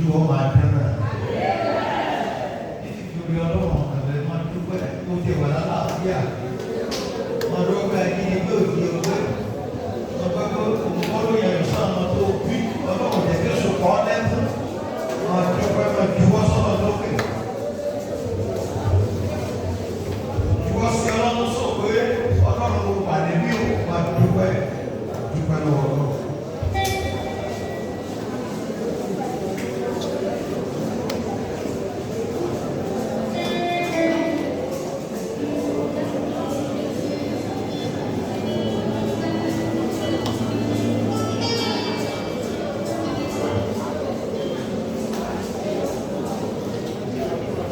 ojú ọmọ àdáná. Títí fi orí ọlọ́run àbẹ̀ máa dúpẹ́ tó ti wà lálàáfíà. Wọ́n dọ́gba ẹni ní pé òdi ọgbẹ́. Wọ́n gbọ́ pé òmùkọ́lù yẹn sọ̀nà tó bí ọlọ́run tẹ̀lé sọ̀kọ́ lẹ́kùn. Wọ́n dọ́gba máa juwọ́ sọ̀nà lókè. Juwọ́ sí ọlọ́run sọ pé ọlọ́run ló wà níbí òun máa dúpẹ́ lọ́wọ́ ọlọ́run.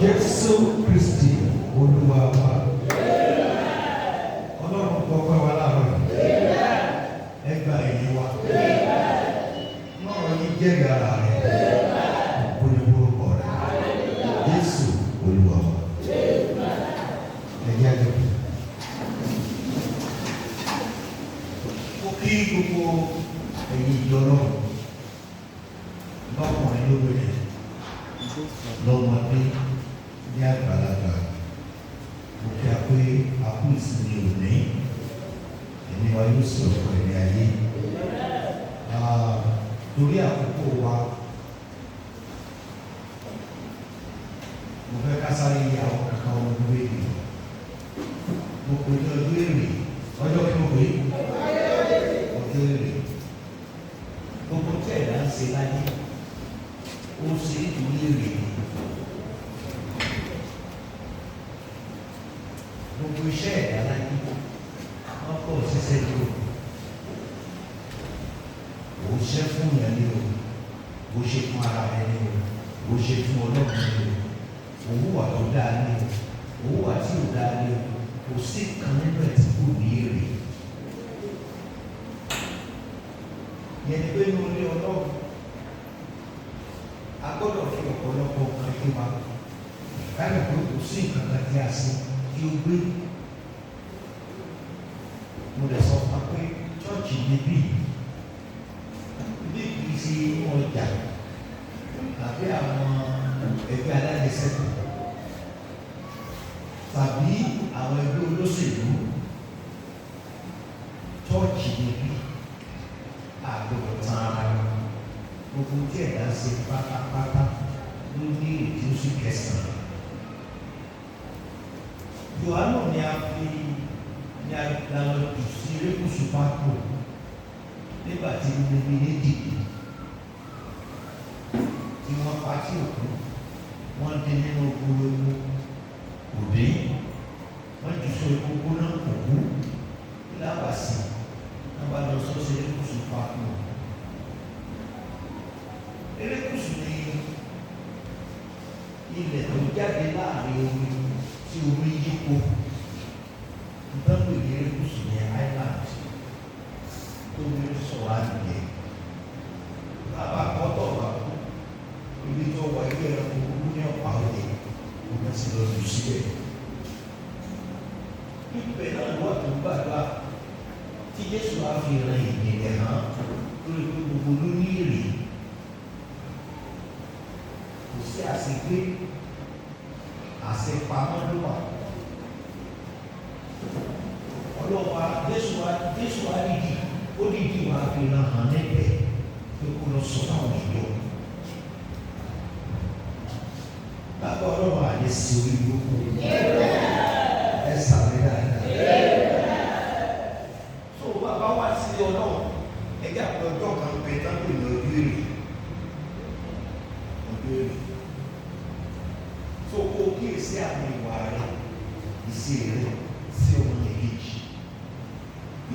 Jésù Kristi Olúwa wa. Ọlọ́run kọ́ pẹ́ wa láàárọ̀ yìí. Ẹgbà ẹ̀yìn wa. Náà yí jẹ́rìí ara rẹ̀. Olúborúkọ rẹ̀. Jésù Olúwa wa. Ẹ̀yà jẹ́. Ó kí gbogbo ẹ̀yin ìjọ náà. Lọ́kùnrin lóbìnrin. Lọ́mọdé ní àgbàlagbà. Mo kí a pé a kú ìsinmi òní. Ẹni wa yóò sì ọ̀pọ̀ ẹ̀mí ayé. Torí àkókò wa, mo fẹ́ ká sáré yẹ àwọn kankan ọdún èrè. Mo pè ní ọdún èrè. Ọjọ́ kí mo pè é? Ọdún èrè. Gbogbo tí ẹ̀dá ń ṣe láyé, ó ṣe é torí èrè. Gbogbo iṣẹ́ ẹ̀dá láyé, wọ́n pọ̀ ṣiṣẹ́ tó. Ó ṣe fún ìyá ni o, ó ṣe fún ara rẹ ni o, ó ṣe fún ọlọ́run ni o, òwú wà tó dáa ni o, òwú wà tí ò dáa ni o, kò sí kan nínú ẹ̀ tí kò ní èrè. Yẹn ni pé ní orí ọlọ́run, a gbọ́dọ̀ fi ọ̀pọ̀lọpọ̀ kan yé wa. Káyọ̀ pé kò sí nǹkan kan tí a ṣe tí ó gbé. Mo lè sọ fún wa pé chọ́ọ̀chì níbí kì í ṣe inú ọjà tàbí àwọn ẹgbẹ́ alájẹsẹ́kù tàbí àwọn ẹgbẹ́ olóṣèlú. Chọ́ọ̀chì níbí àgbọ̀dọ̀ tán ara wa. Gbogbo tí ẹ̀dá ṣe pátápátá ló ní èdè oṣù kẹsàn-án. Jòhánù ni a fi ní àgbàlọ́ jù sí erékùṣù pákó nígbà tí níbi ní dìde tí wọ́n pa tí òkú wọ́n dín nínú gbogbo òde wọ́n jù sọ gbogbo náà òkú láwàsí wọ́n bá lọ sọ́sọ́ erékùṣù pákó. Erékùṣù ni ilẹ̀ tó jáde láàrin omi tí omi yípo. Ìtọ́jú ní erékùṣù ní island tó ní sọ̀rọ̀ àdìyẹ. Bàbá kọ́tọ̀ wà fún ibi tó wà ilé ẹranko kúkú ní ọ̀pá òde omi ti lọ jù síbẹ̀. Ibẹ̀ náà wà tó gbàgbà tí Jésù á fi ran ìgbìlẹ̀ hàn lórí pé gbogbo ló ní èrè. Kò sí àṣegbé àṣepamọ́ ló wà. Ọlọ́wà Jésù wa dìdì ó dìdì wà fi ran hàn níbẹ̀ pé kó lọ sọ fáwọn ìjọ. Bàbá ọlọ́wà àyè sí orí gbogbo ẹ sàmì dáadáa. So bàbá wa sí ọlọ́wà ẹgbẹ́ àpò ọjọ́ kan pé tábìlì ní ojú èrè. So kó kíyèsí àwọn ìwà rẹ̀ ìṣe rẹ̀ sí ọmọ nìkejì.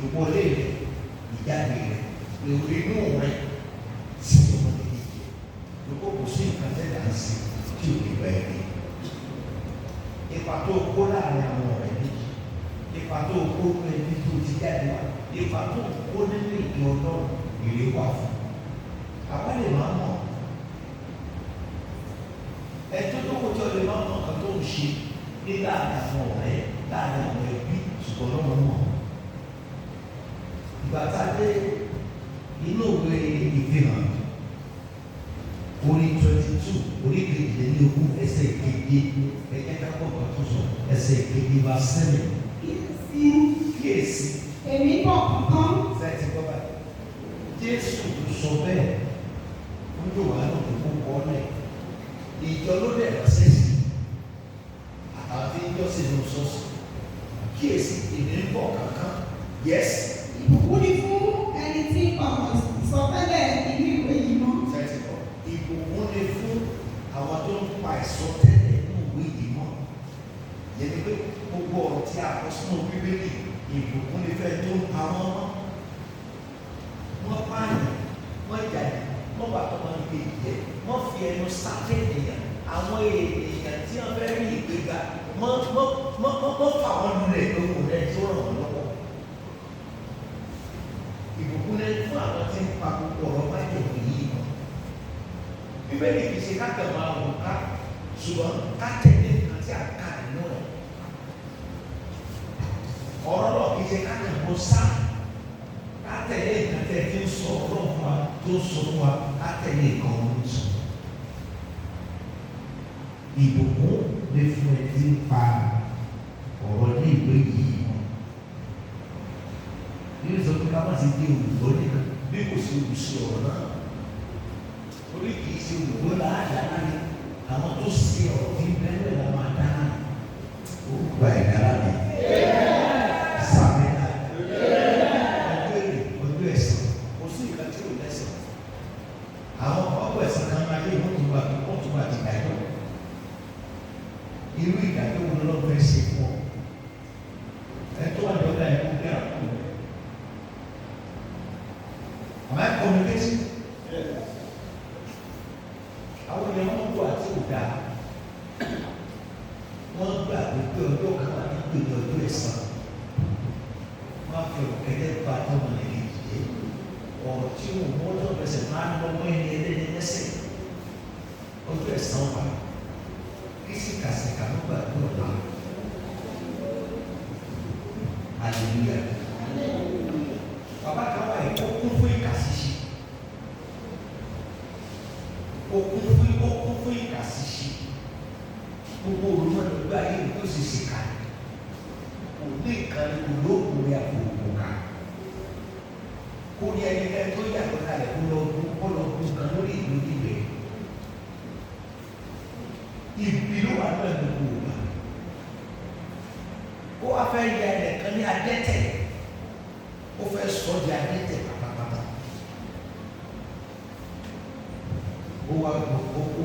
Ìwọlé rẹ̀ ìjáde rẹ̀ èrò inú rẹ̀ sí ọmọ nìkejì. Lóko kò sí nǹkan tẹ́lẹ̀ à ń ṣe tí ò lè bẹ́ẹ̀ rí. Ipa tó kó láàrin àwọn ọ̀rẹ́ méjì, ipa tó kó ẹbí tó ti jáde wá, ipa tó kó nínú ìjọ náà ìrè wà fún. Àwa lè máa mọ̀. Ẹjọ́ tó kọjọ́ lè máa mọ̀ nǹkan tó ń ṣe ní láàrin àwọn ọ̀rẹ́ láàrin àwọn ẹbí ṣùgbọ́n lọ́wọ́ mọ̀. Ìgbà tá a dé inú ìwé ìfihàn orí 22 orí kejìlélógún ẹsẹ̀ keje ẹ̀jẹ̀ kápọ̀ pàtó sọ ẹsẹ̀ keje bá sẹ́mi. Kíyèsí. Èmi bọ̀ kankan. Sẹ́ẹ̀tì bọ́bá. Jésù sọ bẹ́ẹ̀ ó yóò wá náà tó kó kọ́ ọ́nà ìjọ ló dẹ̀ lọ́sẹ̀ sí àtàwọn ìjọ sì ló sọ́ọ̀sì. Kíyèsí èmi ń bọ̀ kankan. Yes. Ìbùkún ni fún ẹni tí ọ̀rọ̀ ìsọtẹ́lẹ̀ inú ìwé yìí mọ́. Sẹ́ẹ̀tì bọ̀. Ìbùkún ni fún àwọn tó ń pa ìsọtẹ́lẹ̀ inú ìwé yìí mọ́. Yẹn ni pé gbogbo ọ̀rọ̀ tí a kọ sínú Bíbélì ìbùkún ni fẹ́ tó ń pa wọ́n mọ́. Wọ́n pààyàn, wọ́n jalè, wọ́n bá tọmọ níbi ìjẹ́, wọ́n fi ẹnu sáké ènìyàn, àwọn ènìyàn tí wọ́n fẹ́ rí ìgbéga, wọ́n fà wọ́n lulẹ̀ lóhùn rẹ̀ tó ràn wọ́n lọ́wọ́. Ìbùkún ni fún àwọn tí ń pa gbogbo ọ̀rọ̀ májèlé yìí mọ́. Bíbélì kì í ṣe káàkiri máa wò ká ṣùgbọ́n ká tẹ̀lé nǹkan tí a kà nínú rẹ̀. Ọ̀rọ̀ náà kì í ṣe káàkiri kó sáà. Atẹ̀lé nǹkan tẹ̀ tí ń sọ ọ̀rọ̀ fún wa tó sọ fún wa atẹ̀lé nǹkan ọ̀hún sọ. Ìbùkún lè fún ẹ tí ń pa ọ̀rọ̀ ní ìwé yìí mọ́. Nínú sọ pé ká má ti di olùgbọ́ nìkan bí kò sí olùsí ọ̀rọ̀ náà. Orí kìí ṣe olùgbọ́ láàdáná ni àwọn tó ṣe ọ̀rọ̀ tí ń bẹ́ẹ̀ lọ́wọ́ máa dáná. Ó gba ìdára mi. Sàmì náà. Àwọn ọ̀pọ̀ ẹ̀sìn kan máa yé wọ́n tún wà ti dájọ́. Irú ìdájọ́ wo ló fẹ́ ṣe fún ọ? Ẹ tó wà lọ́dọ̀ ẹ̀ kó bí àpò. Am I communicating? Àwọn èèyàn wọn kó àti òdà. Wọ́n gbà pé ọjọ́ kan wà ní ìpele ọjọ́ ẹ̀san. Wọ́n á fi ọ̀kẹ́dẹ́ bá tọ́mọ nìyí jẹ́. Ọ̀rọ̀ tí o mú ọjọ́ pẹ̀sẹ̀ máa ń lọ́wọ́ ẹni ẹlẹ́ni lẹ́sẹ̀ ọjọ́ ẹ̀san wà kí sìkàsìkà ló gbàgbọ́ ọ̀la. Hallelujah. Bàbá kan wà yìí ó kún fún ìkàsíṣi. Ó kún fún ìkàsíṣi. Gbogbo olùmọ̀ nígbà yìí ló sì ṣìkà. Kò ní ìkànnì kò lóògùn rẹ̀ àpò òkú ká. Kó ní ẹnikẹ́ni tó yàtọ̀ kalẹ̀ kó lọ bú kan lórí ìlú ibẹ̀. Ibi ló wà lọ́wọ́ gbogbo wa. Ó wá fẹ́ ya ẹnìkan ní adẹ́tẹ̀. Ó fẹ́ sọ di adẹ́tẹ̀ pátápátá. Ó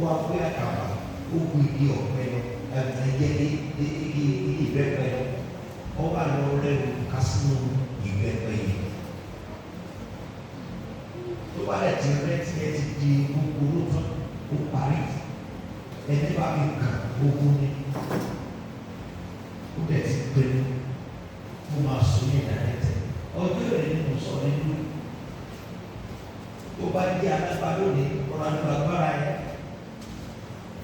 wá gbé àkàbà. Ó kú igi ọ̀pẹ lọ. Ẹ̀yẹ igi ìbẹ́pẹ lọ. Ó wà lọ rẹ̀ kásínú ìbẹ́pẹ yìí. Tó bá lẹ̀ ti rẹ́ tí ẹ ti di gbogbo olóòtú ó parí ẹni bá mi kà gbogbo ni ó dẹ̀ ti pinnu mo máa sọ ní ìdánilẹ́tẹ̀ ọjọ́ ìrìn ni mo sọ nínú tó bá di alágbá lónìí ọ̀rọ̀ àti agbára yẹn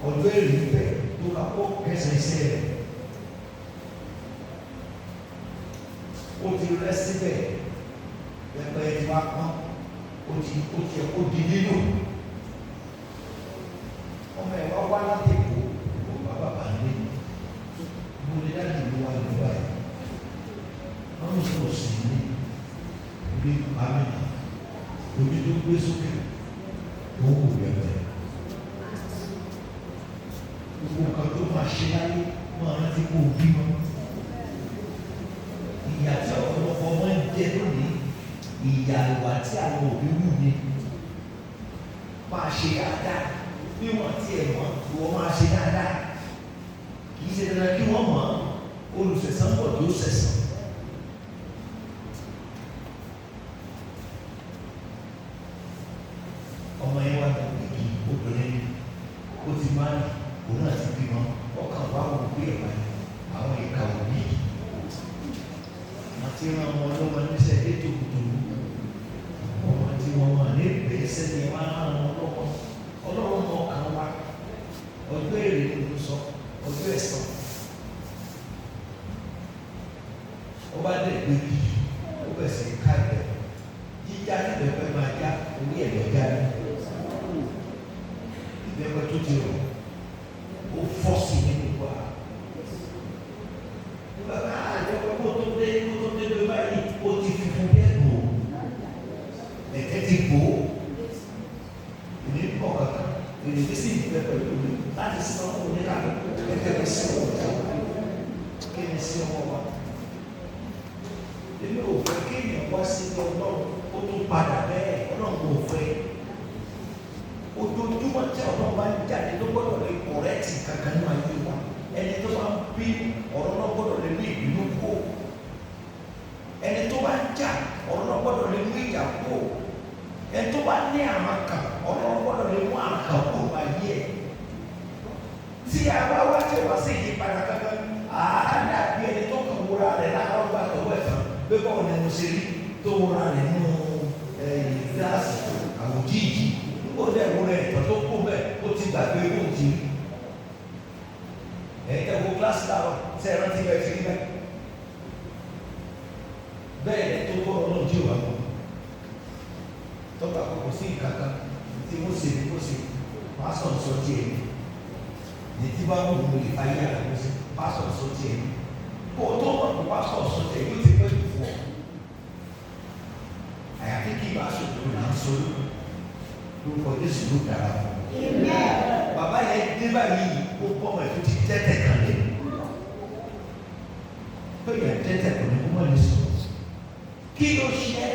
ọjọ́ ìrìn bẹ́ẹ̀ tó ká kó kẹsàn-án iṣẹ́ rẹ̀ ó ti rẹ́ síbẹ̀ pẹpẹ ti wá pọ́n. Ó di nínú ọmọ ẹ̀ wá láti kó ó bàbá bá ní mo lè dájú ló wá lọ́wọ́ ẹ̀ wọ́n ń sọ sí ní ibi àmìnà ojú tó gbé sókè ó kù bẹ̀rẹ̀ gbogbo nǹkan tó máa ṣe láyé máa rántí kó o bímọ ìyá tí ọ̀pọ̀lọpọ̀ ọmọ ń jẹ lónìí. Ìyá ìwà tí àwọn òbí wù ní máa ṣe dáadáa bí wọ́n ti ẹ̀ mọ́ kí wọ́n máa ṣe dáadáa kì í ṣe dandan kí wọ́n mọ̀ olùsẹ̀sán pọ̀ tó sẹ̀sán. Ọmọ yẹn wá ní ìdí obìnrin ó ti máa ń òun náà ti bímọ ọkàn wá wò pé ẹ̀wà àwọn ìka òbí àti ìran ọmọ ọlọ́mọ níṣẹ́ ètò kùtùrù. Ọmọ tí wọ́n wà ní ìgbésẹ̀ ni wọ́n á ràn wọ́n lọ́wọ́. Ọlọ́run mọ ọkàn wa. Ọjọ́ èrè ló sọ, ọjọ́ ẹ̀san. Ó bá dẹ̀ gbé bí ó bẹ̀sẹ̀ ká ẹ̀. Jíjá níbẹ̀ pẹ́ máa já orí ẹ̀ lọ́jà ní. dìbò ìní pọ̀ kankan ìní bí sì ìgbẹ́ pẹ̀lú mi láti san owó oníkàlùkù gẹ́gẹ́ bí sí owó ìjọba kí ni sí ọmọ wa. Èmi ò fẹ́ kí èèyàn wá sí ọlọ́run ó tún padà bẹ́ẹ̀ ọlọ́run kò fẹ́. Ojoojúmọ́ tí ọlọ́run bá ń jáde ló gbọ́dọ̀ lè kọ̀rẹ́tì kankan ní ayé wa. Ẹni tó bá ń bí ọ̀rọ̀ náà gbọ́dọ̀ lè mú ìbínú kó. Ẹni tó bá ń jà ọ̀rọ̀ náà gbọ́dọ̀ lè mú ìjà kó. Ẹni tó bá ní àrùn kan ọ̀rọ̀ náà gbọ́dọ̀ lè mú àrùn kan kó ayé ẹ̀. Tí a bá wá tí o bá sì yí padà kankan, àádàbí ẹni tó kàn wúra rẹ̀ láàárọ̀ gbà tọwọ́ ẹ̀fọn pé báwo ni mo ṣe rí tó wúra rẹ̀ nínú gíláàsì àwòjíìjì. Ó dẹ̀ wúra ẹ̀tọ́ tó kó bẹ́ẹ̀ ó ti gbàgbé owó ti rí. Ẹ̀yìn wo gíláàsì láàárọ̀ ṣe é rántí bẹ́ẹ̀ ti rí bẹ́ẹ̀. Bẹ́ẹ̀ ni tó kọ́ ọlọ́run tí ò wá mọ́. Tọ́ka kò sí ìkankan tí mo ṣe ní kó ṣe pásítọ̀ sọ tiẹ̀ ní. Ní tí bá wù mí lè fáyé àlọ́ sí pásítọ̀ sọ tiẹ̀ ní. Kó o tó mọ̀ kó pásítọ̀ sọ tiẹ̀ yóò ti pẹ́ jù fún ọ. Àyàfi kí ìbá ṣòro là ń sọ lórúkọ Jésù ló dára fún un. Bàbá yẹn dé báyìí ó pọ̀ mọ́ ẹ̀fọ́ ti tẹ́tẹ̀ kan lé. Ó yẹ tẹ́tẹ̀ kan ní kó mọ̀ ní sọ. Kí ló ṣe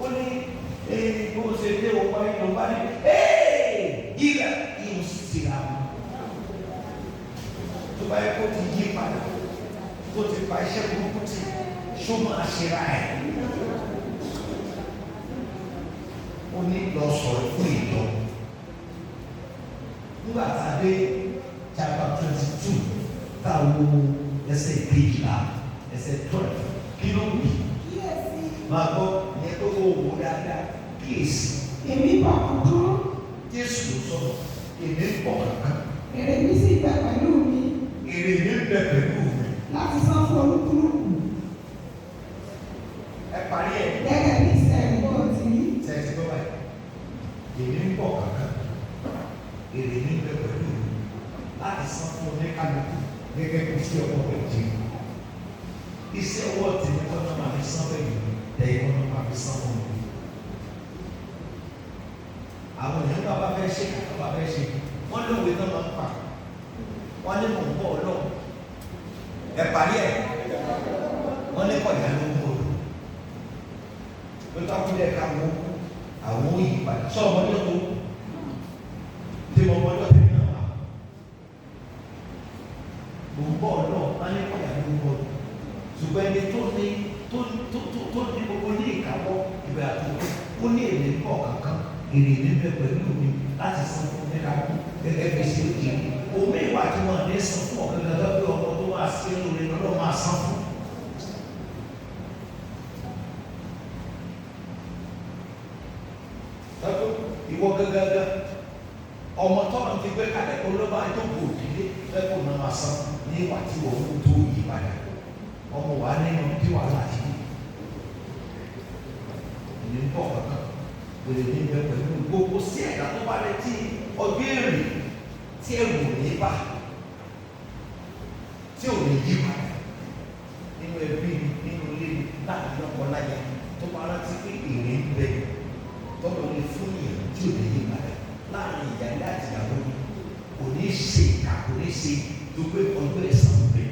ó ní bó ṣe dé owó ayé ló bá ní yíra yóò sì ra wọn. Tó bá yẹ kó ti yí padà kó ti pa iṣẹ́ burúkú tí ṣó máa ṣe ra ẹ̀. Ó ní lọ sọ̀rọ̀ fún ìjọ. Nígbà tá a dé chapter 22 táwọn ẹsẹ̀ kejìlá ẹsẹ̀ 12 kí ló wí? Máa gbọ́ ní ẹgbẹ́ owó dáadáa kíyèsí. Èmi bọ̀ kankan. Jésù ló sọ̀rọ̀ èmi ń bọ̀ kankan. Èrè mi sì bẹ pẹ̀lú mi. Èrè mi ń bẹ pẹ̀lú mi. Láti san fún olúkúlùkù. Ẹ parí ẹ̀. Gẹ́gẹ́ bí sẹ́yìn bọ̀ tí. Sẹ́yìn tí bọ́ báyìí. Èmi ń bọ̀ kankan. Èrè mi ń bẹ pẹ̀lú mi. Láti san fún oníkálukú gẹ́gẹ́ bí sí ọkọ̀ rẹ̀ jẹ́. Iṣẹ́ ọwọ́ tèmi tó náà máa fi san bẹ́ẹ̀ yìí. Ẹ̀yin wọn máa fi san fún mi. Àwọn èèyàn bá bá fẹ́ ṣe kàkà bá fẹ́ ṣe. Wọ́n lówe náà máa ń pa. Wọ́n ní mò ń bọ̀ ọlọ́run. Ẹ parí ẹ̀. Wọ́n ní kọ̀ọ̀yà ló ń bọ̀. Ló tọ́ fún ẹ̀ka wo àwọn òyìnbá. Sọ ọmọdé tó tí mo mọdé tó náà wà. Mò ń bọ̀ ọlọ́run. Wọ́n ní kọ̀ọ̀yà ló ń bọ̀. Ṣùgbọ́n ẹni tó ní gbogbo ní ìkáwọ́ ìwé àtúntò ó ní èrè pọ̀ kankan èrè níbẹ̀ pẹ̀lú mi láti san fún mi káàkó gẹ́gẹ́ bí ṣe kí omi ìwà tí wọ́n ní san fún ọ̀gá gẹ́gẹ́ bí ọmọ tó wá sí inú rẹ̀ lọ́dọ̀ máa san fún. Ìwọ gẹ́gẹ́ ọmọ tọ́lọ̀ ti gbé kalẹ̀ kó ló bá tó kò dílé lẹ́kọ̀ọ́ náà máa san ní ìwà tí wọ́n mú tó yí padà ọmọ wa nínú tí wàá láti yí. Ìní ń bọ̀ kankan wèrè ní bẹ pẹ̀lú gbogbo sí ẹ̀ka tó bá lẹ tí ọdún èrè tí ẹ̀rù ò ní bá tí ò ní yí padà nínú ẹbí nínú ilé láti lọ́kọ̀ láyà tó bá rántí pé èrè ń bẹ tọ́lọ́ lè fún yẹn tí ò ní yí padà láàrin ìyá ilé àti ìyàwó kò ní ṣe ìka kò ní ṣe tó pé ọdún ẹ̀sán bẹ̀.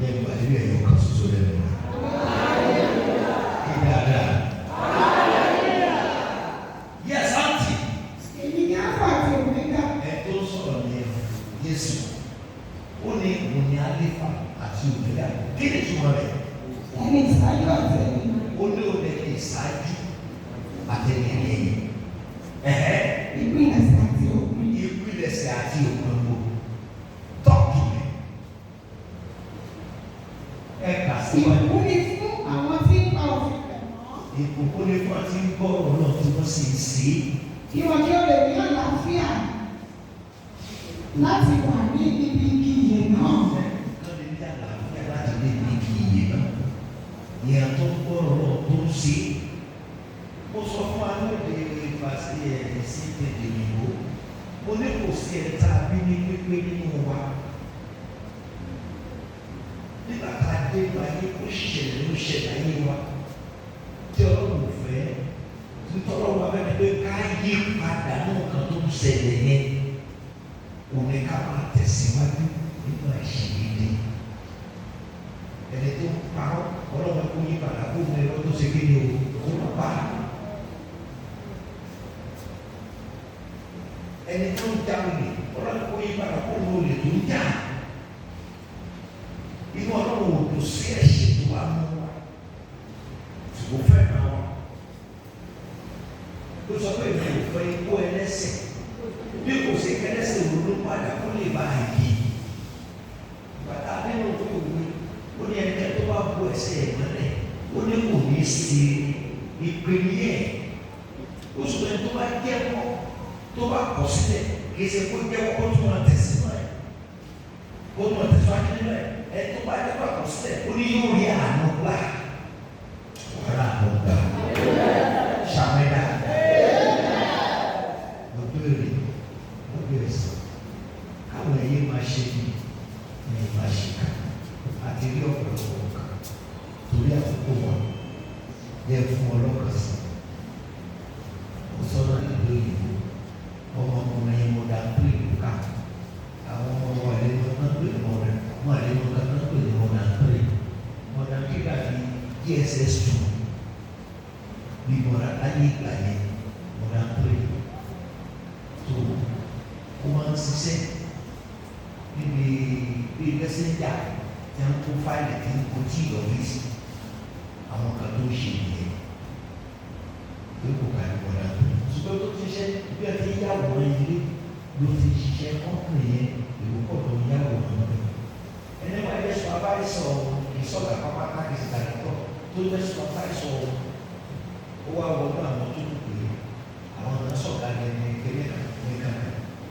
Yẹ́n gba ilé ẹ̀yọ́ kan ṣoṣo lẹ́nu rẹ̀. Kí dáadáa. Yes, aunty. Èmi ni Alpha àti Omega. Ẹ tó sọ̀rọ̀ ní Jésù. Ó ní òun ni Alpha àti Omega. Kí ni ìtumọ̀ rẹ̀? Ẹni ìsáájú àti ẹni. Ó ní òun ní ìsáájú àti ẹ̀yìn. Ìpilẹ̀ṣẹ̀ àti òpin. Ìpilẹ̀ṣẹ̀ àti òpin wo? Tọ́kì. Ẹ kà sí wa. Ìbùkún ni fún àwọn tí ń pa òfin rẹ̀ mọ́. Ìbùkún ni fún àti ń gbọ́ ọ̀rọ̀ náà tí wọ́n sì ń ṣe é. Kí wọ́n kí ó lè ní àlàáfíà láti wà ní ibi ìyè náà. Lọ́dẹ ní àlàáfíà láti lè ní kí iye náà. Ìyá tó ń gbọ́ ọ̀rọ̀ náà tó ń ṣe é. Mo sọ fún alóde ìfàsí sí èdè ìbò. Mo ní kò sí ẹ̀ta bí ní pípé nínú wa. Nígbà tá a dé ayé ó ṣẹlẹ̀ ayé wa. Tí ọba Nítorí ọ̀rọ̀ abẹ́rẹ́ pé ká yí padà ní nǹkan tó ń ṣẹlẹ̀ yẹn. Òní ká máa tẹ̀síwájú nínú àìṣedéédé. Ẹni tó ń parọ́ ọlọ́run kó yí padà kó mú ẹlọ́ tó ṣe kéde o kó lọ pa. Ẹni tó ń jáwé ọlọ́run kó yí padà kó mú olè tó ń jà. Inú ọlọ́run ò dùn sí ẹ̀ṣẹ̀ tó wà mú wa. Ṣùgbọ́n fẹ́ náà wá. Ó sọ pé mi ò fẹ́ ikú ẹlẹ́sẹ̀. Bí kò sí kẹlẹ́sẹ̀ òru padà kó lè bá a yí. Bàtà nínú òwe òwe, ó ní ẹni tó bá bu ẹsẹ̀ ẹ̀ mọ́lẹ̀, ó ní kò ní sí ìpinnu yẹn. Ó sọ pé tó bá jẹ́wọ́, tó bá kọ̀ sílẹ̀, kì í ṣe kó jẹ́wọ́ kó tún máa tẹ̀sí náà ẹ̀. Kó tún máa tẹ̀síwájú nínú ẹ̀. Ẹ tó bá jẹ́wọ́ kọ̀ sílẹ̀, ó ní yóò rí àánú gbà. Wàhálà àánú gbà. Ṣàmẹ́dà. Káwọn ẹyẹ máa ṣe ní máa ṣe ká àti rí ọ̀pọ̀lọpọ̀ kan torí àkókò wọn yẹ fún ọlọ́kàn sí. Mo sọ́nà ìlú òyìnbó ọmọkùnrin yẹn mo dá pé ìlú ká àwọn ọmọ àlejò náà pè mọ́ rẹ̀ mọ́ àlejò náà pè mọ́ dá pé mọ́ dá pé dàbí DSS2 bí mo rà láyé ìgbà yẹn mo dá pé tó o máa ń ṣiṣẹ́ níbi mẹ́sẹ̀njà tí wọ́n kó fáìlì tí ń kó tí ọ́fíìsì àwọn kan tó ń ṣe nìyẹn tó kò ká ìwọ̀n náà. Ṣùgbọ́n tó ti ṣe bí ẹ ti yàwòrán ilé ló ti ṣiṣẹ́ kọ́kùnrin yẹn ìlú pọ̀ tó ń yàwòrán náà. Ẹni wàá yẹ sọ abáyísọ ìsọ̀gà pápá kìí dàrẹ́tọ̀ tó yẹ sọ abáyísọ ó wá wọnú àwọn tó kù pé àwọn náà sọ̀gà ní kékeré kan nìkan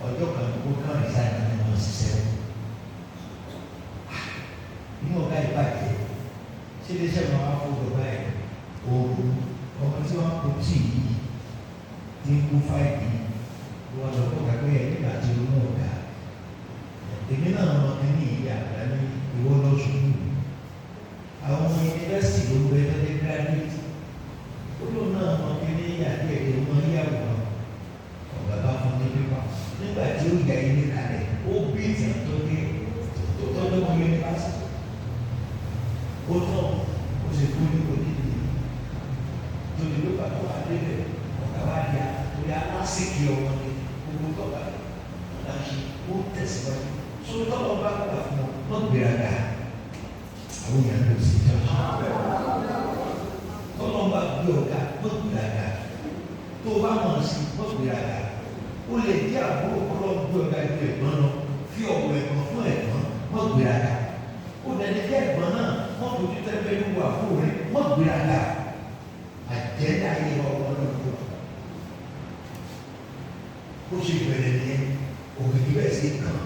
ọjọ́ kan ó kàn rí sáyẹn ní wọn ṣiṣẹ́ ní ọ̀gá ìbàjẹ́ ṣé iléeṣẹ́ máa wá fún ọ̀gá ẹ̀ òòrùn ọmọ tí wọ́n kó tì yìí tí ń kú fáìlì wọn lọ kó kàgbé ẹ̀ nígbà tí ó mú ọ̀gá èmi náà mọ ẹni ìyá àgbà ní ìwọ lọ sùkúù àwọn ọmọ yunifásitì ló ń gbé lọ́dẹ gíráduwétì ó lóun náà mọ ẹni ìyá àti ẹ̀dẹ̀ ọmọ yíyàwó ọ̀gá bá fún ní pípa nígbà tí ó yà ilé kalẹ̀ ó bí ìtàn tó dé tó tọ́jú ọmọ yunifásitì ó tán ó sì kú ní òdìdí tó lè ló pàtó wà débẹ̀ ọ̀gá wá di àtúnyà lásìkò ọmọ ní gbogbo tọ́gbà láti ó tẹ̀síwájú sórí tọ́lọ́ bá gbà fún ọ gbéraga àwọn èèyàn ló sì jọ tọ́lọ́ bá gbé ọ̀gá gbéraga tó bá mọ̀ sí gbéraga ó lè jẹ́ àbúrò kọ́lọ́ gbé ọ̀gá ju ẹ̀gbọ́n lọ fi ọ̀wọ̀ ẹ̀gbọ́n fún ẹ̀gbọ́n mọ́ gbéraga ó dẹni jẹ́ ẹ̀gbọ́n náà wọ́n fojú tẹ́lẹ̀ ní wà fún rẹ̀ mọ́ gbéraga àjẹ́dá ayé ọmọ lọ́dún ó ṣe bẹ̀rẹ̀ ní òkèké bẹ́ẹ̀ sí kàn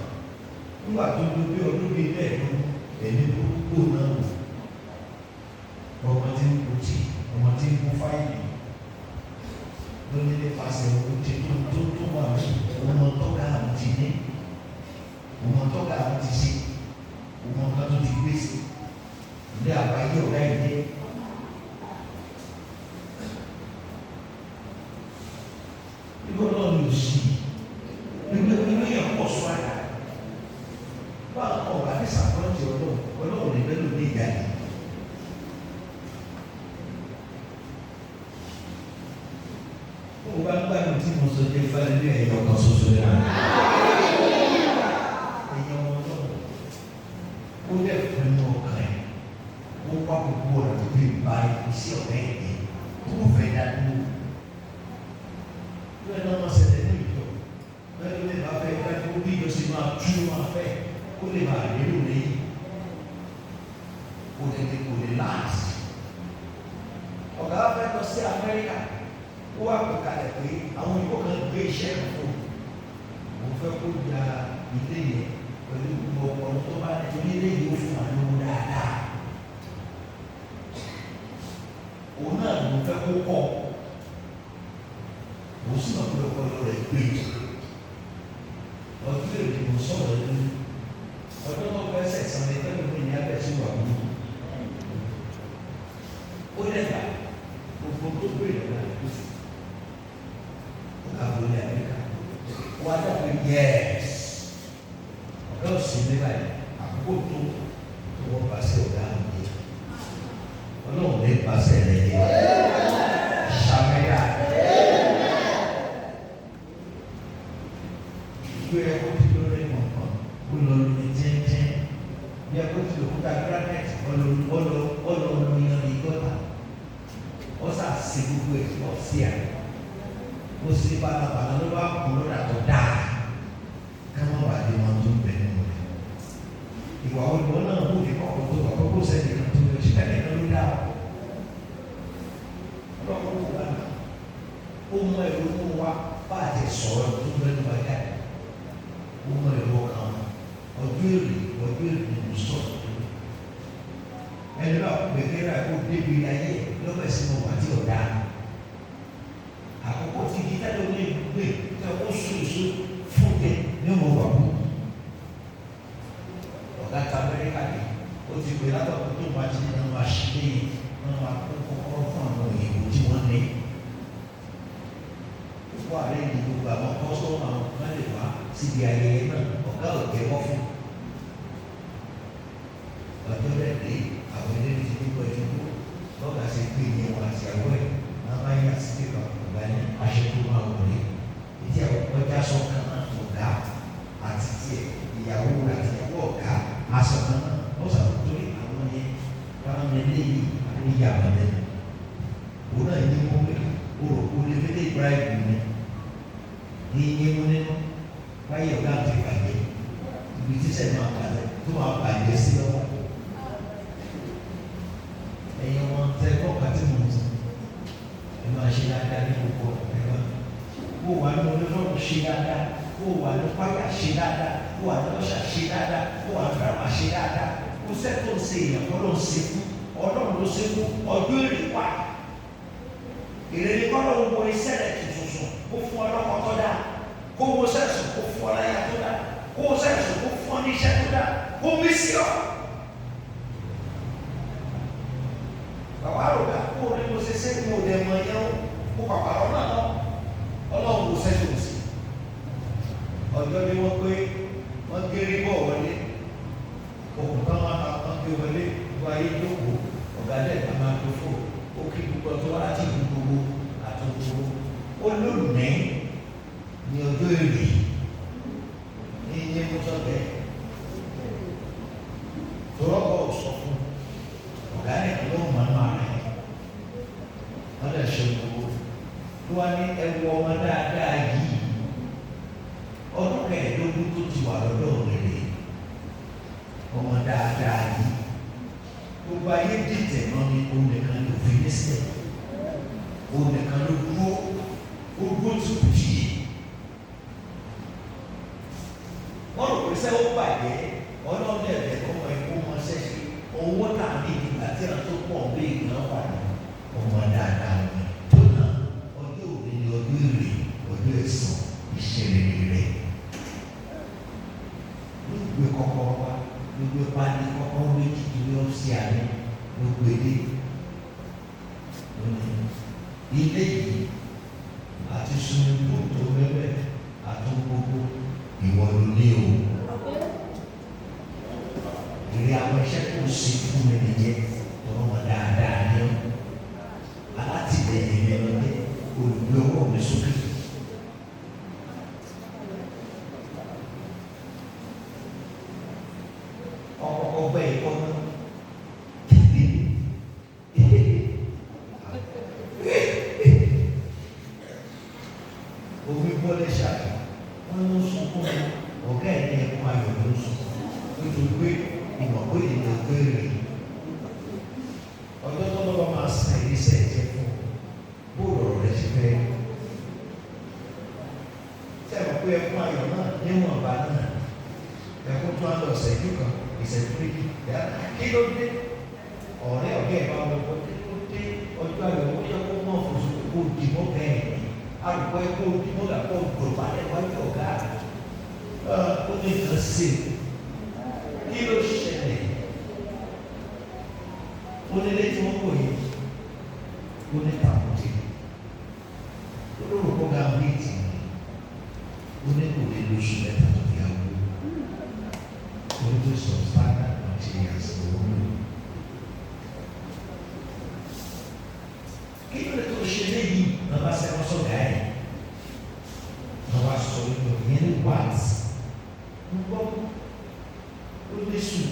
nígbà tó tó bí ọdún bíi mẹ́ẹ̀ẹ́dún ẹ̀mí gbogbo náà wò ọmọ tí ń kú tì ọmọ tí ń kú fáìlì lórí nípasẹ̀ owó tí tó wà ní ọmọ tọ́ka àwọn ti ní ọmọ tọ́ka àwọn ti ṣe ọmọ kan tó ti gbé sí ilé àbáyé ọ̀gá ìdí. Nígbà náà ló sì nígbà yẹn pọ̀ sọ àyà bá ọ̀gá ní sàkọ́ńtì ọlọ́run lè bẹ́ẹ̀ lò ní ìyá yìí. Mo bá ń gbàgbọ́ tí mo sọ jẹ́ fẹ́lẹ́ ní ẹ̀yọ́ kan ṣoṣo ní àná. Ẹ̀yọ́ wọn náà ó dẹ̀ fún inú ọkàn ẹ̀ ó wá gbogbo ọ̀rọ̀ tó fi ba iṣẹ́ ọ̀gá ẹ̀ dé tó fẹ́ dá dúró. Bẹ́ẹ̀ náà wọ́n ṣẹlẹ̀ ní ìjọ bẹ́ẹ̀ ló lè bá fẹ́ fẹ́ kó bí ìjọ sì máa tú máa fẹ́ kó lè máa lérò lẹ́yìn kó lè láàsì. Ọ̀gá fẹ́ lọ sí Amẹ́ríkà ó wá pè kalẹ̀ pé àwọn ìbò kan gbé iṣẹ́ kan fún òun fẹ́ kó gba ilé yẹn pẹ̀lú gbogbo ọ̀pọ̀ tó bá ní onílé yìí ó fún àlówó dáadáa. Òun náà ló fẹ́ kó kọ́ òun sì máa gbọ́dọ̀ kọ́ lọ́rọ̀ ẹ̀ gbé ọdún èrè kò sọ̀rọ̀ lórí ọdún tó fẹ́ sẹ̀sán ní ẹgbẹ́ mi ní abẹ́ sí wà wúlò. Ó dẹ̀gbà gbogbo tó gbé ìrọ̀lá ẹ̀ kó sí Yes. Ọ̀gá òsì ní báyìí, àkókò tó wọ́n pàṣẹ ọ̀gá mi. Ọlọ́run ní pàṣẹ rẹ̀ yẹ. Ṣàmẹ́yà. Ìgbé ẹ̀kọ́ tí ló rẹ̀ mọ̀kàn, ó lọ lórí jẹ́jẹ́. Bí ẹ̀kọ́ tí òkúta granite, ọlọ́run yan ní gọ́tà. Ó sàṣì gbogbo ẹ̀ lọ sí àná. Ó sì balabala ló bá kú lọ́dà tó dáa. Káwọn bá dé wọn tó bẹ̀ nínú rẹ̀. Ìwà olùkọ́ náà kò ní kọ́kọ́ tó wà kókó sẹ́yìn kan tó lè ṣe kẹ́lẹ́ kan ló dáa. Ọlọ́run kò wá náà. Ó mọ ẹ̀rọ mú wa bá a ti sọ̀rọ̀ tó bẹ́ẹ̀ ló bá jáde. Ó mọ ẹ̀rọ kan ọjọ́ èrè nínú sọ̀rọ̀. Ẹni náà gbẹ̀gẹ́ rà kó débi ayé lọ́bẹ̀ sínú wà tí ò dáa. Àkókò tí ìdí tẹ́lẹ̀ ní ìgbé tí ó sùn fún tẹ ní ọmọ wà kú. Ọ̀gá ta Amẹ́ríkà ni ó ti gbé látọ̀kọ́ tó máa ti nínú àṣìlẹ̀ yìí wọ́n máa kó kọ́kọ́rọ́ fún àwọn òyìnbó tí wọ́n ní. Fún ààrẹ ìdí gbogbo àwọn kọ́sọ́mù àwọn kan lè wá síbi ayẹyẹ náà ọ̀gá ò jẹ́wọ́ fún. Ọjọ́ rẹ̀ dé àwọn ẹlẹ́ni ti dúpọ̀ ẹ̀dúgbò lọ́gà ṣe pé ìyẹn wọn àti àwọ̀ ẹ̀ náà máa yà sí pé ọ̀gá ní aṣọ tó máa wọlé. Ìdí àwọn ọjà sọ kan náà ọ̀gá àti tiẹ̀ ìyàwó àti ìyàwó ọ̀gá aṣọ kan náà ó sàbò torí àwọn yẹn káwọn yẹn léyìí àwọn ìyá àwọn lẹ́nu. Òun náà ní wọ́n pé olè fẹ́lẹ́ Ibrahim ní iye mú nínú báyìí ọ̀gá àti ìbàjẹ́ ibi tí sẹ́ni máa balẹ̀ tó máa bàjẹ́ sí lọ́wọ́. Ẹ̀yin wọn tẹ kọ́ka tí mo ti ẹ máa ṣe dáadáa ní gbogbo ẹ̀rọ. Kó wà ní onífọ́ọ̀mù ṣe dáadáa, kó wà ní páyà ṣe dáadáa, kó wà ní ọ̀ṣà ṣe dáadáa, kó wà ní dàrúmà ṣe dáadáa. Kó sẹ́tò ń ṣe èèyàn kọ́ ló ń ṣe fún Ọlọ́run ló ṣe fún ọjọ́ èrè wá. Ìrèlè kọ́ ló ń wọ iṣẹ́ rẹ̀ tuntun kó fún ọlọ́kọ̀ tó dáa, kó wo sẹ́sùn kó fún ọláyà tó dáa, kó wo sẹ́sùn kó fún ọ ní iṣẹ́ tó dáa, kó mí sí ọ. Bàbá rò dà kó o ní mo ṣe sẹ́yìn mo dẹ̀ mọ ẹyẹ o kó pàpà lọ́nà náà Ọlọ́run kò sẹ́sùn sí. Ọjọ́ ni wọ́n pé wọ́n géré bọ̀ wọlé òkú kan wọ́n gbé wọlé wọ́n ayé jókòó ọ̀gá dẹ̀ ká máa tó fò ó kí gbogbo ọtọ́ wá láti ìlú gbogbo àtúntò olóòmí ní ọjọ́ èrè ní ilé mọ́tò bẹ́ẹ̀ tọ́lọ́bọ̀ sọ fún ọ̀gá nìkan ló mọ̀ ọ́nà rẹ̀ wọ́n lè ṣe gbogbo ló wá ní ẹwọ ọmọ dáadáa yìí ọdún kẹẹ̀ẹ́dógún tó ti wà lọ́dọ̀ rẹ̀ ọmọ dáadáa yìí gbogbo ayé dìtẹ̀ náà ni òun nìkan ló fi ní sílẹ̀ òun nìkan ló dúró ó dúró tó jì í wọ́n rò pé sẹ́ ó bàjẹ́ ọlọ́run ẹ̀rẹ̀ ọmọ ẹ̀kọ́ wọn ṣẹ́ṣe owó náà ní ìgbà tí wọ́n tó pọ̀ bí ìgbà wà ní ọmọ dáadáa ni tó náà ọjọ́ òní ni ọdún èrè ọdún ẹ̀sán ìṣẹ̀lẹ̀ rẹ̀ ló gbé kọ́kọ́rọ́ wá ló gbé pálí kọ́kọ́rọ́ méjì tó yọ sí àná ló gbé dé ilé yìí àti sunukú tó wẹ́wẹ́ àtúgbogbo ìwọ ló ní o ìrìn àwọn iṣẹ́ tó ṣe fún mi nìyẹn tọ́wọ́ wọn dáadáa ní ọ alátìlẹyìn mi lọ dé olùgbé ọwọ́ mi sókè. Ọgbẹ́ ìkọ́nà omi bọ́lẹ̀ ṣàlẹ̀ wọ́n ló sunkún ọ̀gá ẹ̀ ní ẹ̀kún ayọ̀ ló ń sùn nítorí pé ìmọ̀ pé ìdílé ọgbẹ́ rẹ̀ ọjọ́ tó lọ́wọ́ máa san ìrísẹ́ ẹ̀jẹ̀ fún bóòlù ọ̀rọ̀ rẹ̀ ṣe fẹ́ tí a mọ̀ pé ẹ̀kún ayọ̀ náà níwọ̀n bá náà ẹ̀kún tó á lọ ṣẹ́jú kan ìṣẹ́jú méjì kí ló dé ọ̀rẹ́ ọ̀gá ẹ̀ bá wọn kọ́ kí ló dé ọjọ́ ayọ̀ ó yẹ kó mọ̀ fún un kó dìbò bẹ́ẹ̀ ni alùpùpù ẹ̀kọ́ dìbò làkọ́ gbòòrò alẹ́ wájú ọ̀gá ó ní nǹkan ṣe kí ló ṣẹlẹ̀ ó ní létí wọn kò yẹ ó ní tàkùtì ó lóru kó ga wíìtì ó ní kò lè lóṣù mẹ́ta tó fi àwọn olùdó sọ standard materials lòún lò. Kí ló lè tó ṣe léyìí náà bá sẹ́wọ́n sọ̀gá ẹ̀ náà wá sọ ìyẹn ní wáàtí ń gbọ́ ó lé sùn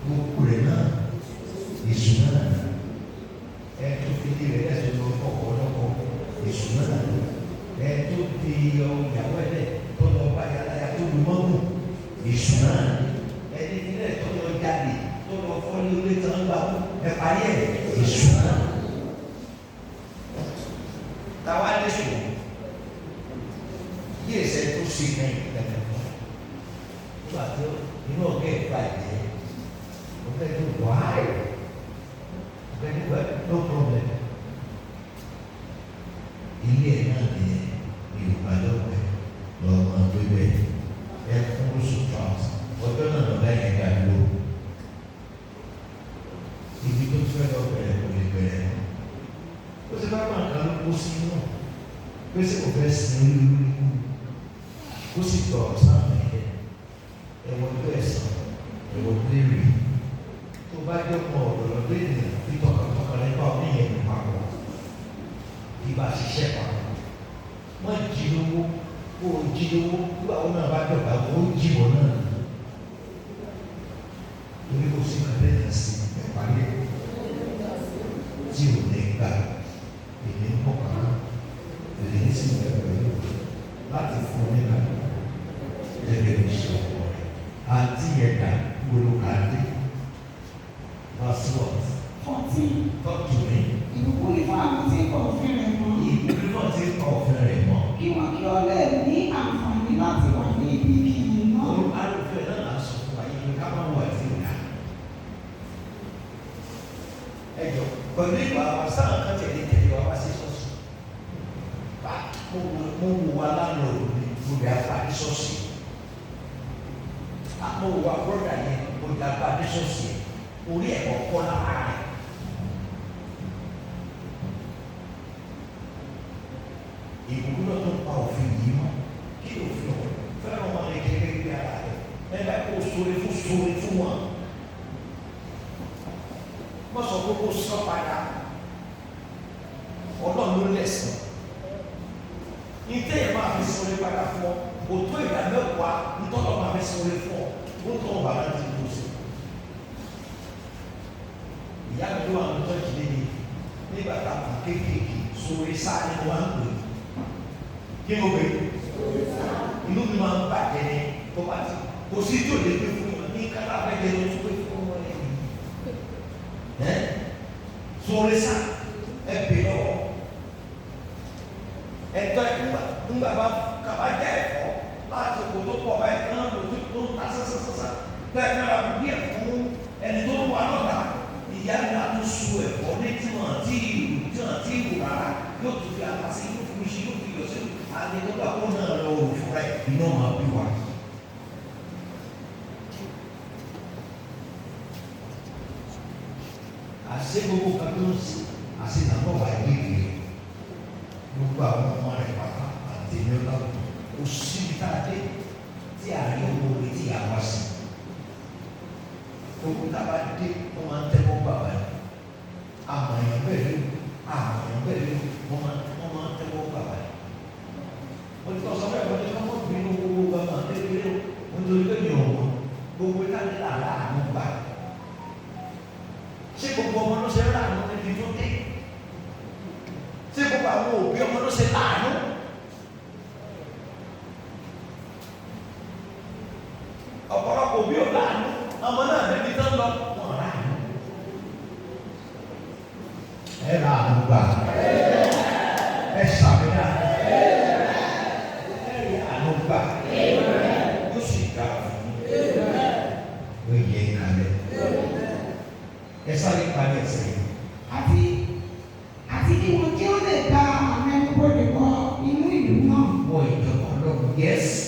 gbogbo rẹ̀ náà èṣù náà ẹ tó fi di rẹ̀ lẹ́sọ̀ lọ fọkọ̀ ọlọ́kọ̀ èṣù náà ẹ tó fi ìyàwó ẹ̀ lẹ̀ tó lọ bá yàrá tó lu mọ́mù èṣù náà ẹni nílẹ̀ tó lọ jáde tó lọ fọ́ ní orí tán gbà ẹ parí ẹ̀ èṣù náà. Táwa lè sùn yí ẹsẹ̀ tó ṣe náà ìdájọ́ fún ẹ. Nígbà tó inú ọ̀gá ẹ̀ bá jẹ́ ọ̀gá ẹ̀ tó wà á rẹ̀ ọ̀gá ẹ̀ tó no problem. Ilé ẹ̀ náà ní Yorùbá lọ́pẹ́ lọ́mọ gbẹgbẹ́ ẹ̀ fún oṣù trans ọjọ́ náà lọ́gá ẹ̀ gbà ló. Ibi tó fẹ́ lọ bẹ̀rẹ̀ kò lè bẹ̀rẹ̀. Ó ti bá máa kan ló kó sí náà pé sí kò fẹ́ sin olúlu ní kú ó sì tọ̀ ọ̀sán ẹ̀yẹ ẹ̀wọ̀n tó ẹ̀sán ẹ̀wọ̀n tó èrè tó bá jẹ́ ọmọ ọ̀dọ̀ lọ́dọ̀ ènìyàn bí tọkàntọkàn nípa oníyẹn papọ̀ bí bá ṣiṣẹ́ papọ̀ wọ́n jí lówó kó o jí lówó nígbà wọn náà bá dọ̀gba kó o jí wọn náà torí kò sí kàlẹ́yìn sí ẹ̀pàdé tí ò ní gbà èmi ń bọ̀ kàn án èmi ń sì bẹ̀rẹ̀ láti fún nígbà gẹ́gẹ́ bí sọ ọ̀rọ̀ rẹ̀ àti ẹ̀dá gbólókàdé passport 14. talk to me. Ìbùkún ní fún àwọn tí kò fi rẹ̀ mọ́. Ìbùkún náà ti kọ̀ ọ̀fẹ́ rẹ̀ mọ́. Kí wọ́n kí ọ lè ní àǹfààní láti wà ní ibi kìíní náà. Alùpùpù náà là ń sọ fún wa yìí ká máa wà sí ìlà. Ẹ jọ pẹ̀lú ìwà wa sáà kan tẹ̀lé wa wá sí ṣọ́ọ̀ṣì. Mo wù wá lánàá òní mo lè apá ní ṣọ́ọ̀ṣì. Mo wù wá bọ́dà yẹn mo lè apá ní ṣọ́ọ̀ṣì yẹn. Orí ẹ̀kọ́ kọ́ lára rẹ̀. Ìbùkún náà tó ń pa òfin yìí mọ́. Kí ló fi hàn? Fẹ́ràn wọn lè kékeré bí ara rẹ̀. Ẹ̀dá kó sóre fún wọn. Wọ́n sọ pé kó sọ padà. Ọlọ́run ló lẹ̀sìn. Ìtẹ́ yẹn máa fi sọ̀rọ̀ padà fún ọ. Kò tó ìdá mẹ́wàá ntọ́lọ́ máa fi sọ̀rọ̀ fún ọ. Ó tọ́ ọba náà ti tó sí. Ìyá mi ló wà ní tọ́jú lé ní nígbà tá a kà kéékèèké sórí sáà ní wọ́n á pè é. Kí ló bẹ? Inú mi máa ń bàjẹ́ ní tó bá ti. Kò sí tí ò lè gbé fún mi ní kátà bẹ́ẹ̀ ló tún gbé fún wọn lẹ́yìn. Sórí sáà ẹ bè lọ́wọ́. Ẹ̀tọ́ ńgbà bá kaba jẹ́ ẹ̀fọ́ láti kò tó pọ̀ báyìí náà ló tó ń ta sásásásá. Bẹ́ẹ̀ náà bí díẹ̀ fún ẹni tó wà lọ́dà. Ìyá mi á tún su ẹ̀fọ́ ní tí wọ́n ti ìlú rárá yóò tún fi àpàṣẹ yóò fi ṣe yóò fi yọ sí àdéhùn àpò náà lọ òun fúnra ẹ̀ iná máa bí wa. Àṣé gbogbo kan tó ń sìn àṣé nàbọ̀ wà ní ìlú gbogbo àwọn ọmọ rẹ̀ pàpà àti ìlú ọlọ́run kò síbi tá a dé tí a rí owó orí tí a wá sí. Gbogbo tá a bá dé wọ́n máa ń tẹ́wọ́ bàbá yìí. Àmọ̀ èèyàn bẹ́ẹ̀ lé wọ́n máa ń tẹ́wọ́ bàbá yìí. Wọ́n ti tọ́ sọ bẹ́ẹ̀ wọ́n ti kọ́ mọ́ bínú gbogbo ọmọ kékeré o nítorí pé yọ̀ wọ́n gbogbo ìtàgé làlá àánú gbà. Ṣé gbogbo ọmọ ló ṣe láàánú níbi tó dé? Ṣé gbogbo àwọn òbí ọmọ ló ṣe láàánú? Ọ̀pọ̀lọpọ̀ òbí ò láàánú ọmọ náà níbi tó ń lọ wọ́n láàánú. Ẹ láàánú gbà. Ẹ ṣàmìlà. Ẹ rí àánú gbà. Ó sì ga fún un. Ó yẹ kalẹ̀. Ẹ sáré kalẹ̀ sẹ́yìn. Àti kí wọ́n kí ó lè gba àwọn ẹnubodè wọ inú ìlú náà. Wọ ìjọba ọlọ́run yẹ́sì.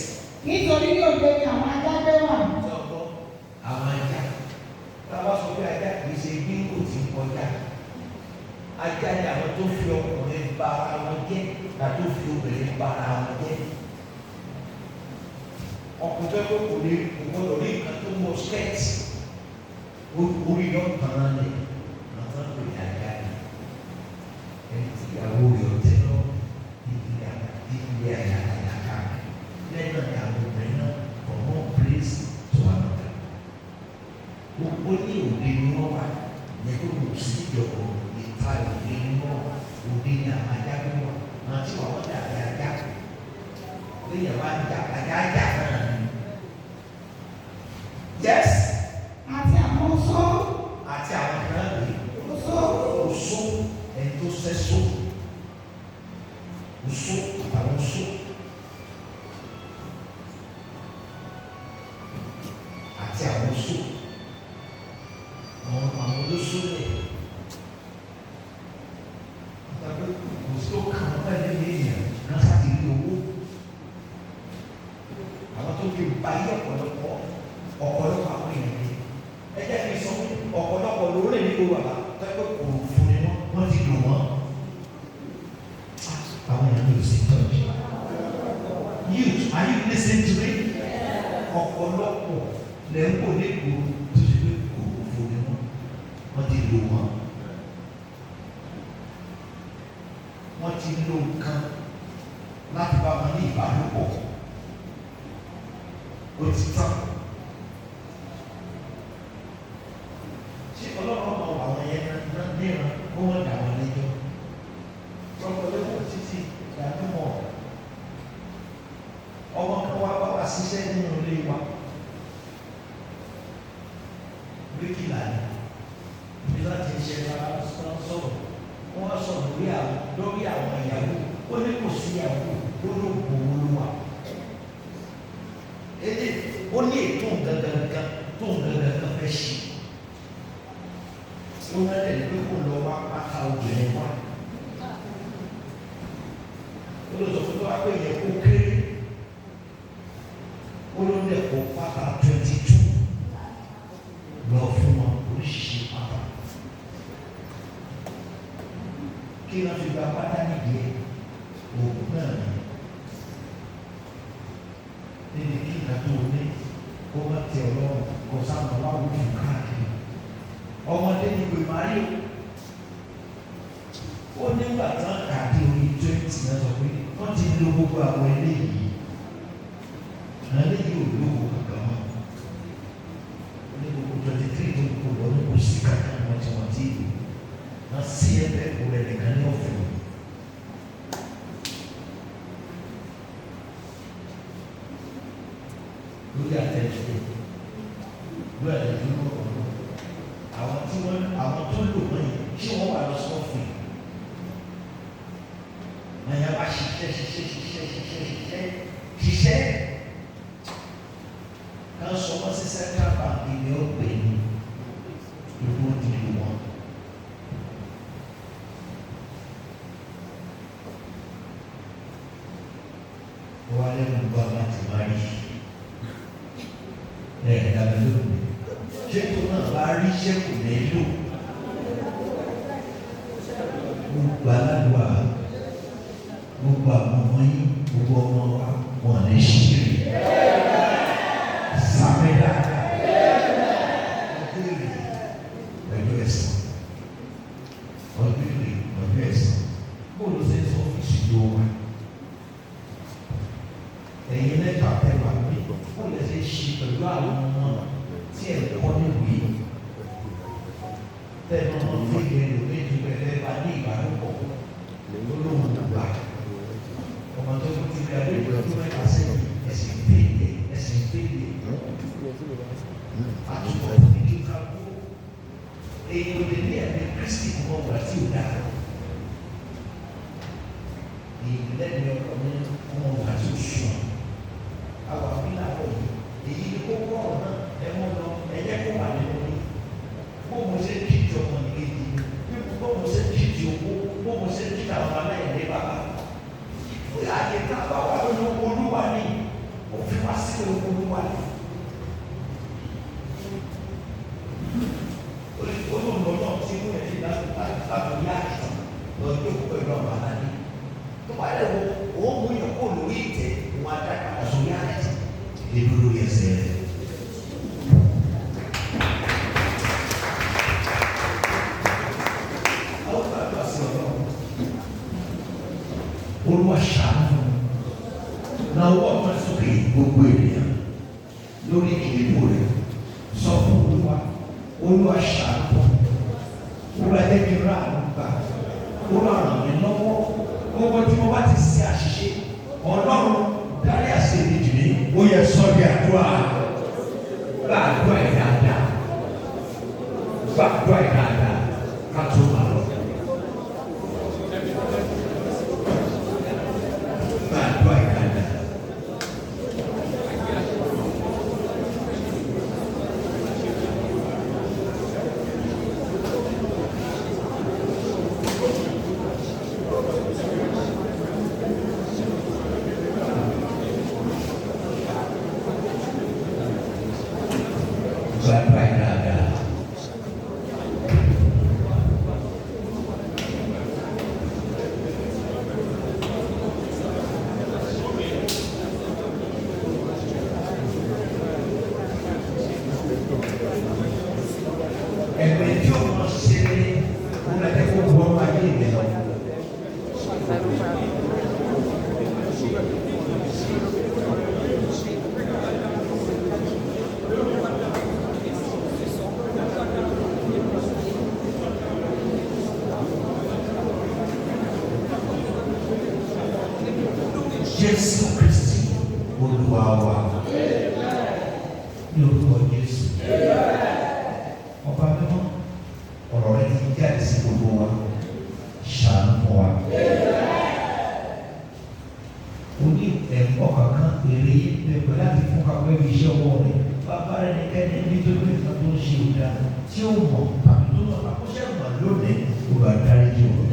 Nítorí ní òde ni àwọn ajá gbé wà. Sọ́kọ́ àwọn ajá. Táwa sọ pé ajá kìí ṣe bíngò tí ń kọjá. Ajá ni àwọn tó fi ọkùnrin ba ara wọn jẹ́ tàbí tó fi obìnrin ba ara wọn jẹ́. ọkùnrin tó kò lè gbọdọ̀ rí nǹkan tó wọ skẹ́ẹ̀tì orí yọ kàn án lẹ̀ lọ́tọ́ pé àyà ni ẹni tí ìyàwó rẹ̀ ọ̀tẹ́ lọ ìdílé àyà ká lẹ́yìn náà ni àwọn obìnrin náà from one place to another. Gbogbo ní òde ni wọ́n wà yẹ kó kò sí ìjọba ìta òde ni wọ́n òde ni àwọn ajá tó wà àti àwọn dàbí ajá lẹ́yìn àwọn ajá náà ni. Yes. Àti àwọn oṣó. Àti àwọn kan lè. Oṣó. Oṣó ẹni tó sẹ́só. Oṣó àtàwọn oṣó. Àti àwọn oṣó. Àwọn olóṣó lè. Tàbí oṣó kan náà lè ní èèyàn náà sáti rí owó. Àwọn tó fi báyìí ọ̀pọ̀lọpọ̀ àwọn èèyàn ni ẹ jẹ́ kí n sọ fún ọ̀pọ̀lọpọ̀ lórí ní gbogbo àbá tẹ́lẹ̀ kò fún ni wọ́n ti lò wọ́n. Àwọn èèyàn ní òsì tọ́jú. Youth, are you listening to me? Ọ̀pọ̀lọpọ̀ lẹ́ńkò ní gbòòrò tó ṣe pé kò fún ni wọ́n ti lò wọ́n. Wọ́n ti lo nǹkan láti bá wọn ní ìbálòpọ̀. Ó ti tán. Ọlọ́run ọmọ àwọn yẹn náà níran kó wọ́n dà wọ́n lẹ́jọ́. Tọ́pọ̀lọpọ̀ títí ìdájọ́ mọ̀. Ọmọ kan wá bá wà ṣiṣẹ́ nínú ilé wa. Bíríkìlà ni. Bí láti ṣe ara sọ̀rọ̀. Wọ́n á sọ̀rọ̀ lórí àwọn ìyàwó. Ó ní kò sí ìyàwó lórí òògùn olúwa. Ó ní ètò gangan tó gangan fẹ́ ṣe. Wọ́n máa tẹ̀lé pé kó lọ wá pátá obìnrin wá. Olùsọ̀tún tó wá pé yẹ kó kéré. Olóńdè kó pátá 22 lọ fún wọn oríṣiríṣi pátá. Kí wọ́n fi gba pátá nìdí ẹ̀ òògùn náà ni. Níbi kí ìgbà tó o ní kó má tẹ ọlọ́run kó sáwọn wá wù fún káàkiri. Ọmọdé ní pé Màrí ó nígbà tí wọ́n kà dé orí 20 náà sọ pé wọ́n ti lo gbogbo àwọn eléyìí ò lówó kankan mọ́ ní gbogbo 23 tó kó lọ ní kò sí kankan wọn tí wọ́n ti lò wọ́n sí ẹgbẹ́ kó rẹ̀ nìkan ní ọ̀fẹ́. Lórí àtẹ̀jọ́ lórí àtẹ̀jọ́ lọ́kọ̀ọ́ àwọn tó lò wọ́n yìí tí wọ́n wà lọ sọ́fìn wọ́n yà bá ṣiṣẹ́ kan sọ wọ́n sí central bank ní ọgbẹ́ ní ìlú òdìlú wọn. Wọ́n á lẹ́nu gbọ́ láti máa rí ẹ̀ẹ́dàgbẹ́ lónìí. Ṣé tó náà bá rí ṣẹ́kù nílò? Gbogbo aládùúgbà, gbogbo àwọn ọmọ yín, gbogbo ọmọ wa wọ́n lè ṣe sáré dáadáa. Ọjọ́ ẹ̀san, ọjọ́ ẹ̀san. Bóòlù ṣe ń sọ ọ́fíìsì tó wà. Ẹ̀yin lẹ́tọ̀ àtẹ̀wà mi, bóòlù ṣe ń ṣe pẹ̀lú àwọn ọmọ tí ẹ̀ kọ́ níwèé. Tẹ̀lé ọmọ tó yẹ lórí ìdúgbẹ́lẹ́ bá ní ìbálòpọ̀ olóhùn dàgbà. Ọmọ tó ti rí adé ìgbà tó mẹ́ta sẹ́yìn ẹ̀sìn péye. Àtúbọ̀ ní kíkà kú. Èyí ò lè ní ẹ̀mí Kristi kọ́ ọ̀gbà tí ò dáa. Èyí lẹ́nu ọkọ̀ ní ọmọ ọ̀gbà tí ò sùn. Àwọn àbílà pọ̀ yìí. Èyí ni kó kọ́ ọ̀nà ẹ̀wọ̀n lọ ẹ̀yẹ́ kó wà nínú yìí. Bóun ṣe kí ìjọ ọmọ nìkejì, bóun ṣe kí ìjọ owó, bóun ṣe kí àwọn aláìní bàbá. Àyè tá a bá wà lórí olúwa ní òfin wá sí olúwa ní. Olóòlò náà ti mú ẹ̀jẹ̀ láti ní àìsàn lọ́jọ́ pẹ̀lú ọmọ àlàyé. Tó bá yẹ wo òun mú yàn kó lórí ìtẹ́ òun adá padà sórí àìsàn. ibu lórí ẹsẹ̀ rẹ̀. Àwọn bàbá sí ọ̀rọ̀ Olúwa ṣàánú náà wọ́n máa sókè gbogbo ènìyàn lórí ìdìbò rẹ̀ sọ fún Olúwa ṣàánú Olúwa jẹ́ kí n rà àlùkà Olúwa ràn mí lọ́wọ́ gbogbo tí mo bá ti ṣe àṣìṣe Ọlọ́run dárí àṣírí jì mí ó yẹ sọ di àdúrà gbàdúrà yìí dáadáa gbàdúrà yìí dáadáa ká tó máa lọ. Gbàdúrà yìí dáadáa. Jésù Kristi Olúwa wa ní orúkọ Jésù ọba mímọ́ ọ̀rọ̀ rẹ ti jáde sí gbogbo wa ṣàánú fún wa. O ní ẹ̀kọ́ kankan èrè pẹ̀pẹ̀ láti fún kakọ́ ẹbí iṣẹ́ ọwọ́ rẹ̀ bàbá rẹ̀ ní kẹ́ni nítorí nǹkan tó ń ṣe ìdá tí ó mọ̀ tàbí tó mọ̀ àkóṣe mọ̀ lónìí kó bá dárí jù ọ́.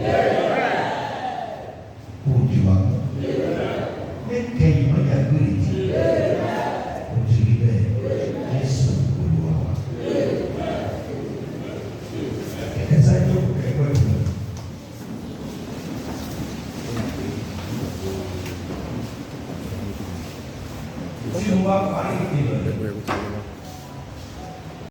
Kó o jù wá mọ́. Kẹ́yìn mọ́jà gbére tí o ti rí bẹ́ẹ̀ Jésù Olúwa wa. Ẹ̀kẹ́ sáyé òkú ẹ̀kọ́ ìlú. Tí o bá parí ìpínlẹ̀